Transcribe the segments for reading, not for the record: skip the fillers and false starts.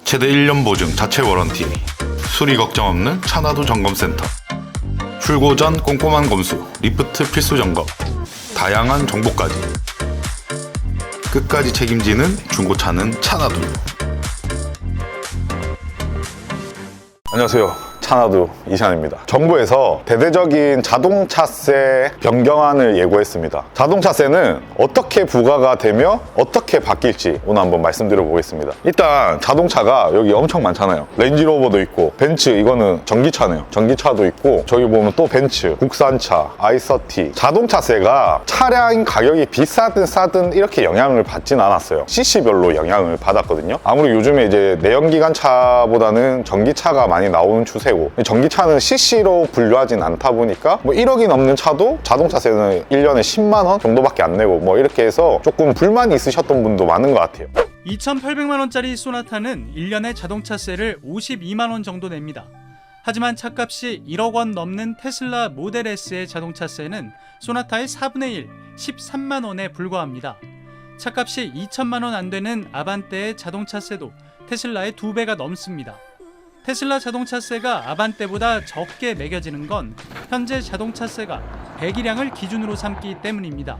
최대 1년 보증 자체 워런티, 수리 걱정 없는 차나두 점검센터, 출고 전 꼼꼼한 검수, 리프트 필수 점검, 다양한 정보까지 끝까지 책임지는 중고차는 차나두. 안녕하세요. 차나두 이찬입니다. 정부에서 대대적인 자동차세 변경안을 예고했습니다. 자동차세는 어떻게 부과가 되며 어떻게 바뀔지 오늘 한번 말씀드려 보겠습니다. 일단 자동차가 여기 엄청 많잖아요. 렌지로버도 있고, 벤츠, 이거는 전기차네요. 전기차도 있고, 저기 보면 또 벤츠, 국산차, i30. 자동차세가 차량 가격이 비싸든 싸든 이렇게 영향을 받진 않았어요. CC별로 영향을 받았거든요. 아무리 요즘에 이제 내연기관 차보다는 전기차가 많이 나오는 추세고, 전기차는 CC로 분류하진 않다 보니까 뭐 1억이 넘는 차도 자동차세는 1년에 10만 원 정도밖에 안 내고 뭐 이렇게 해서 조금 불만이 있으셨던 분도 많은 것 같아요. 2,800만 원짜리 소나타는 1년에 자동차세를 52만 원 정도 냅니다. 하지만 차값이 1억 원 넘는 테슬라 모델 S의 자동차세는 소나타의 4분의 1, 13만 원에 불과합니다. 차값이 2천만 원 안 되는 아반떼의 자동차세도 테슬라의 2배가 넘습니다. 테슬라 자동차세가 아반떼보다 적게 매겨지는 건 현재 자동차세가 배기량을 기준으로 삼기 때문입니다.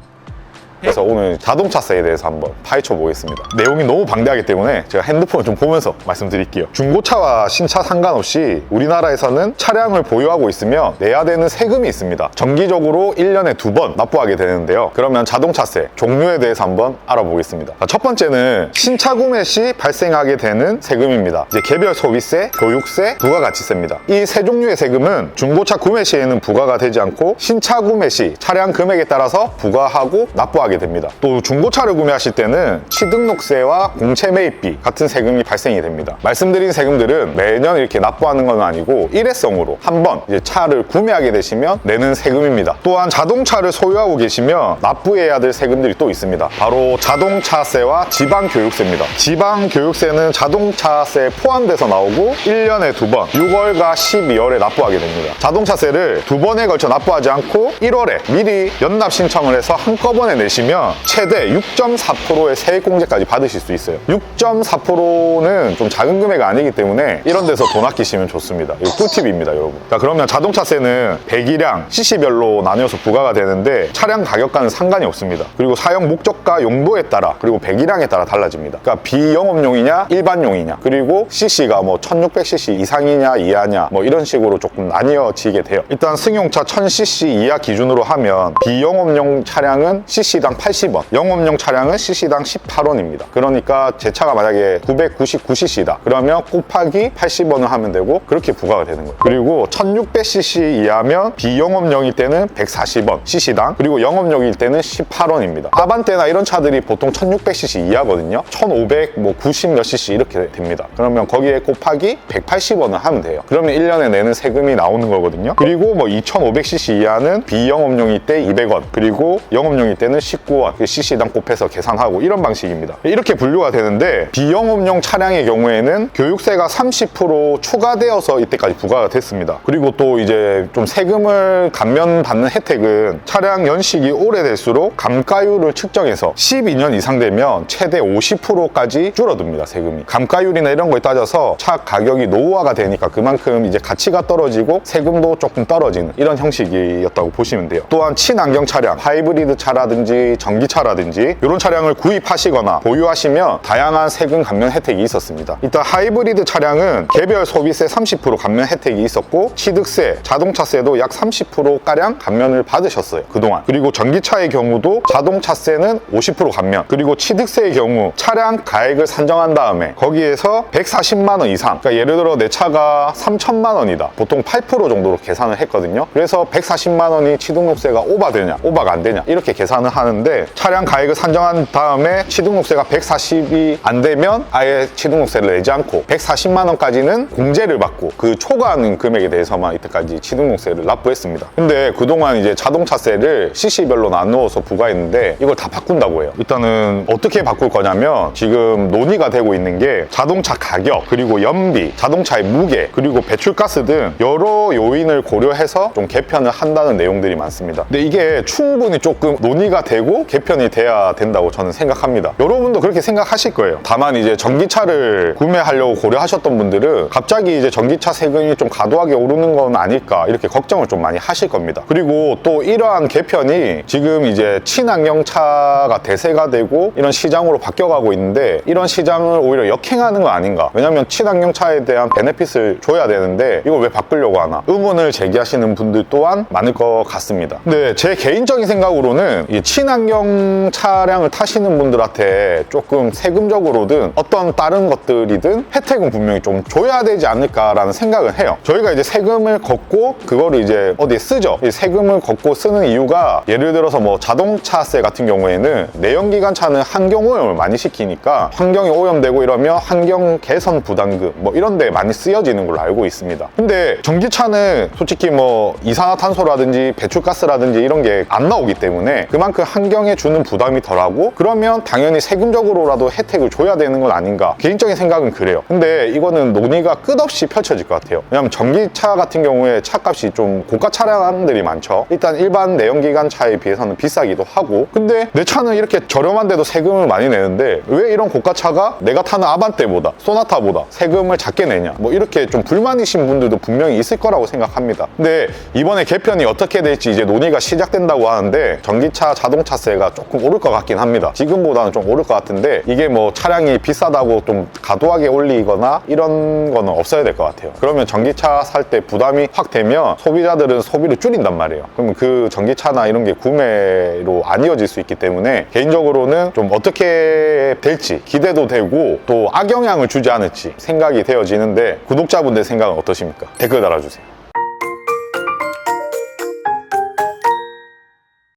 그래서 오늘 자동차세에 대해서 한번 파헤쳐 보겠습니다. 내용이 너무 방대하기 때문에 제가 핸드폰을 좀 보면서 말씀드릴게요. 중고차와 신차 상관없이 우리나라에서는 차량을 보유하고 있으면 내야 되는 세금이 있습니다. 정기적으로 1년에 2번 납부하게 되는데요. 그러면 자동차세 종류에 대해서 한번 알아보겠습니다. 첫 번째는 신차 구매 시 발생하게 되는 세금입니다. 이제 개별 소비세, 교육세, 부가가치세입니다. 이 세 종류의 세금은 중고차 구매 시에는 부과가 되지 않고 신차 구매 시 차량 금액에 따라서 부과하고 납부하게 됩니다. 또 중고차를 구매하실 때는 취등록세와 공채 매입비 같은 세금이 발생이 됩니다. 말씀드린 세금들은 매년 이렇게 납부하는 건 아니고 일회성으로 한번 이제 차를 구매하게 되시면 내는 세금입니다. 또한 자동차를 소유하고 계시면 납부해야 될 세금들이 또 있습니다. 바로 자동차세와 지방교육세입니다. 지방교육세는 자동차세에 포함돼서 나오고 1년에 2번 6월과 12월에 납부하게 됩니다. 자동차세를 2번에 걸쳐 납부하지 않고 1월에 미리 연납 신청을 해서 한꺼번에 내시면 최대 6.4%의 세액공제까지 받으실 수 있어요. 6.4%는 좀 작은 금액이 아니기 때문에 이런 데서 돈 아끼시면 좋습니다. 이거 꿀팁입니다, 여러분. 자, 그러면 자동차세는 배기량, CC별로 나뉘어서 부과가 되는데 차량 가격과는 상관이 없습니다. 그리고 사용 목적과 용도에 따라 그리고 배기량에 따라 달라집니다. 그러니까 비영업용이냐 일반용이냐 그리고 CC가 뭐 1600cc 이상이냐 이하냐 뭐 이런 식으로 조금 나뉘어지게 돼요. 일단 승용차 1000cc 이하 기준으로 하면 비영업용 차량은 CC당 80원, 영업용 차량은 CC당 18원입니다. 그러니까 제 차가 만약에 999cc다. 그러면 곱하기 80원을 하면 되고 그렇게 부과가 되는 거예요. 그리고 1600cc 이하면 비영업용일 때는 140원, CC당. 그리고 영업용일 때는 18원입니다. 아반떼나 이런 차들이 보통 1600cc 이하거든요. 1500, 뭐 90 몇 cc 이렇게 됩니다. 그러면 거기에 곱하기 180원을 하면 돼요. 그러면 1년에 내는 세금이 나오는 거거든요. 그리고 뭐 2500cc 이하는 비영업용일 때 200원, 그리고 영업용일 때는 19원, CC당 곱해서 계산하고 이런 방식입니다. 이렇게 분류가 되는데 비영업용 차량의 경우에는 교육세가 30% 추가되어서 이때까지 부과가 됐습니다. 그리고 또 이제 좀 세금을 감면받는 혜택은 차량 연식이 오래될수록 감가율을 측정해서 12년 이상 되면 최대 50%까지 줄어듭니다, 세금이. 감가율이나 이런 거에 따져서 차 가격이 노후화가 되니까 그만큼 이제 가치가 떨어지고 세금도 조금 떨어지는 이런 형식이었다고 보시면 돼요. 또한 친환경 차량, 하이브리드 차라든지 전기차라든지 이런 차량을 구입하시거나 보유하시면 다양한 세금 감면 혜택이 있었습니다. 일단 하이브리드 차량은 개별 소비세 30% 감면 혜택이 있었고 취득세, 자동차세도 약 30%가량 감면을 받으셨어요, 그동안. 그리고 전기차의 경우도 자동차세는 50% 감면, 그리고 취득세의 경우 차량 가액을 산정한 다음에 거기에서 140만 원 이상, 그러니까 예를 들어 내 차가 3천만 원이다. 보통 8% 정도로 계산을 했거든요. 그래서 140만 원이 취등록세가 오바되냐 오바가 안 되냐 이렇게 계산을 하는데 차량 가액을 산정한 다음에 취등록세가 140이 안 되면 아예 취등록세를 내지 않고 140만 원까지는 공제를 받고 그 초과하는 금액에 대해서만 이때까지 취등록세를 납부했습니다. 근데 그동안 이제 자동차세를 CC별로 나누어서 부과했는데 이걸 다 바꾼다고 해요. 일단은 어떻게 바꿀 거냐면 지금 논의가 되고 있는 게 자동차 가격, 그리고 연비, 자동차의 무게, 그리고 배출가스 등 여러 요인을 고려해서 좀 개편을 한다는 내용들이 많습니다. 근데 이게 충분히 조금 논의가 돼 되고 개편이 돼야 된다고 저는 생각합니다. 여러분도 그렇게 생각하실 거예요. 다만 이제 전기차를 구매하려고 고려하셨던 분들은 갑자기 이제 전기차 세금이 좀 과도하게 오르는 건 아닐까 이렇게 걱정을 좀 많이 하실 겁니다. 그리고 또 이러한 개편이 지금 이제 친환경차가 대세가 되고 이런 시장으로 바뀌어가고 있는데 이런 시장을 오히려 역행하는 건 아닌가. 왜냐면 친환경차에 대한 베네핏을 줘야 되는데 이걸 왜 바꾸려고 하나 의문을 제기하시는 분들 또한 많을 것 같습니다. 근데 제 개인적인 생각으로는 이 친환경 차량을 타시는 분들한테 조금 세금적으로든 어떤 다른 것들이든 혜택은 분명히 좀 줘야 되지 않을까라는 생각을 해요. 저희가 이제 세금을 걷고 그거를 이제 어디에 쓰죠. 이 세금을 걷고 쓰는 이유가 예를 들어서 뭐 자동차세 같은 경우에는 내연기관차는 환경오염을 많이 시키니까 환경이 오염되고 이러면 환경 개선 부담금 뭐 이런 데 많이 쓰여지는 걸로 알고 있습니다. 근데 전기차는 솔직히 뭐 이산화탄소라든지 배출가스라든지 이런 게 안 나오기 때문에 그만큼 환경에 주는 부담이 덜하고 그러면 당연히 세금적으로라도 혜택을 줘야 되는 건 아닌가 개인적인 생각은 그래요. 근데 이거는 논의가 끝없이 펼쳐질 것 같아요. 왜냐면 전기차 같은 경우에 차값이 좀 고가 차량들이 많죠. 일단 일반 내연기관 차에 비해서는 비싸기도 하고 근데 내 차는 이렇게 저렴한데도 세금을 많이 내는데 왜 이런 고가차가 내가 타는 아반떼보다 소나타보다 세금을 작게 내냐 뭐 이렇게 좀 불만이신 분들도 분명히 있을 거라고 생각합니다. 근데 이번에 개편이 어떻게 될지 이제 논의가 시작된다고 하는데 전기차 자동차세가 조금 오를 것 같긴 합니다. 지금보다는 좀 오를 것 같은데 이게 뭐 차량이 비싸다고 좀 과도하게 올리거나 이런 거는 없어야 될 것 같아요. 그러면 전기차 살 때 부담이 확 되면 소비자들은 소비를 줄인단 말이에요. 그러면 그 전기차나 이런 게 구매로 안 이어질 수 있기 때문에 개인적으로는 좀 어떻게 될지 기대도 되고 또 악영향을 주지 않을지 생각이 되어지는데 구독자분들 생각은 어떠십니까? 댓글 달아주세요.